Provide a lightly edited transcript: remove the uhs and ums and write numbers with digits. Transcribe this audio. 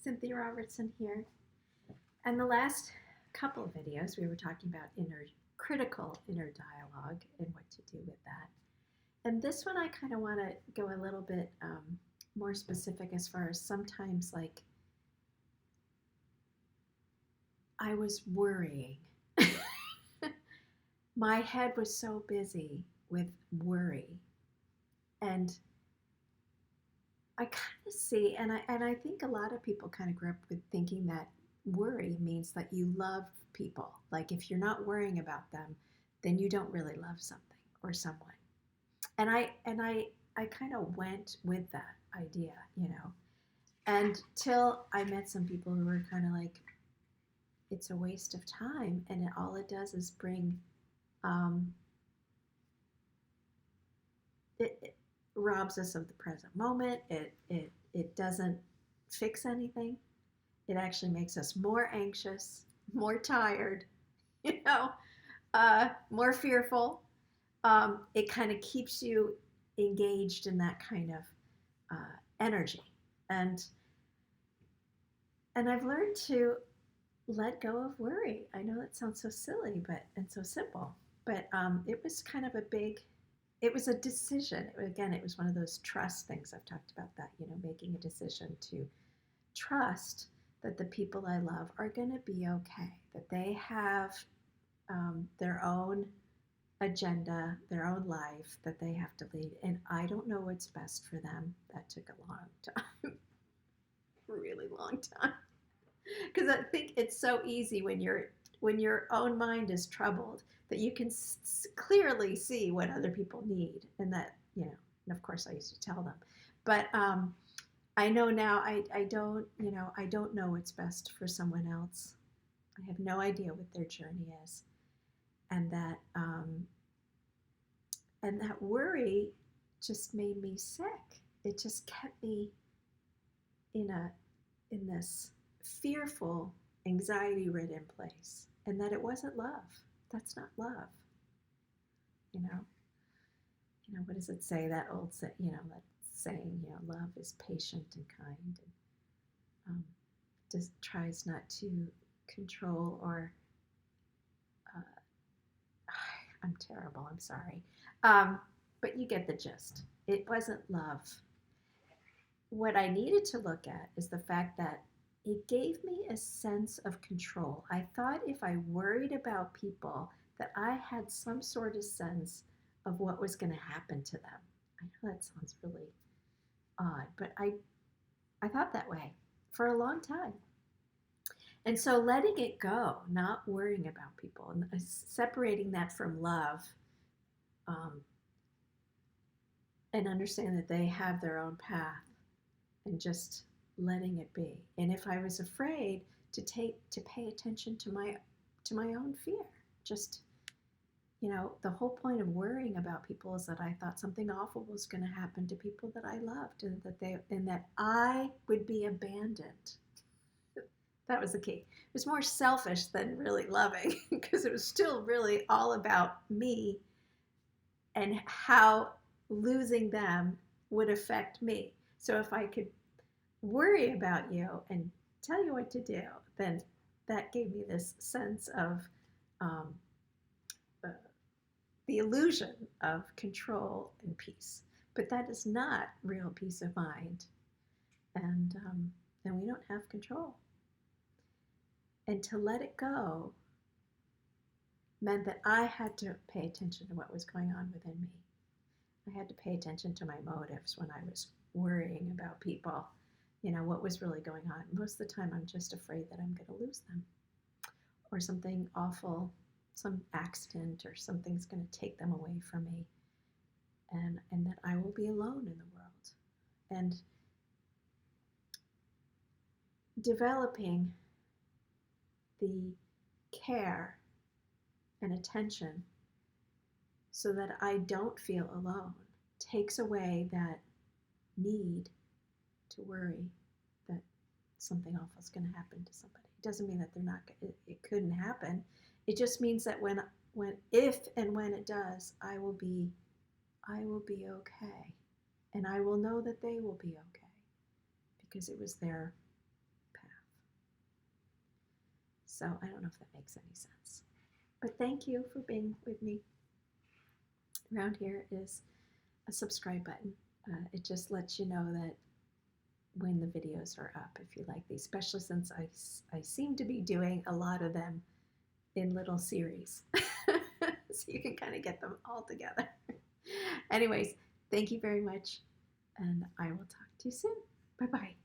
Cynthia Robertson here. And the last couple of videos, we were talking about critical inner dialogue and what to do with that. And this one, I kind of want to go a little bit more specific as far as sometimes like I was worrying. My head was so busy with worry. And I kind of see, and I think a lot of people kind of grew up with thinking that worry means that you love people. Like if you're not worrying about them, then you don't really love something or someone. And I kind of went with that idea, until I met some people who were kind of like, it's a waste of time, and all it does is bring, it robs us of the present moment. It doesn't fix anything. It actually makes us more anxious, more tired, you know, more fearful. It kind of keeps you engaged in that kind of energy, and I've learned to let go of worry. I know that sounds so silly, and so simple, but it was kind of a big. It was a decision. Again, it was one of those trust things. I've talked about that. Making a decision to trust that the people I love are going to be okay. That they have their own agenda, their own life that they have to lead, and I don't know what's best for them. That took a long time, really long time, because I think it's so easy when your own mind is troubled that you can clearly see what other people need, and that and of course I used to tell them, but I know now I don't I don't know what's best for someone else. I have no idea what their journey is, and that worry just made me sick. It just kept me in this fearful, anxiety-ridden place, and that it wasn't love. That's not love. You know. What does it say? That old that saying. Love is patient and kind, and just tries not to control or. I'm terrible. I'm sorry, but you get the gist. It wasn't love. What I needed to look at is the fact that it gave me a sense of control. I thought if I worried about people, that I had some sort of sense of what was going to happen to them. I know that sounds really odd, but I thought that way for a long time. And so letting it go, not worrying about people, and separating that from love, and understanding that they have their own path, and just letting it be. And if I was afraid to pay attention to my own fear, just the whole point of worrying about people is that I thought something awful was going to happen to people that I loved, and that I would be abandoned. That was the key. It was more selfish than really loving, because it was still really all about me and how losing them would affect me. So if I could worry about you and tell you what to do, then that gave me this sense of the illusion of control and peace. But that is not real peace of mind, and we don't have control. And to let it go meant that I had to pay attention to what was going on within me. I had to pay attention to my motives when I was worrying about people, what was really going on. Most of the time I'm just afraid that I'm going to lose them, or something awful, some accident or something's going to take them away from me, and that I will be alone in the world. And developing the care and attention so that I don't feel alone takes away that need to worry that something awful is going to happen to somebody. It doesn't mean that it couldn't happen. It just means that if and when it does, I will be okay, and I will know that they will be okay, because it was their So I don't know if that makes any sense. But thank you for being with me. Around here is a subscribe button. It just lets you know that when the videos are up, if you like these, especially since I seem to be doing a lot of them in little series. So you can kind of get them all together. Anyways, thank you very much, and I will talk to you soon. Bye-bye.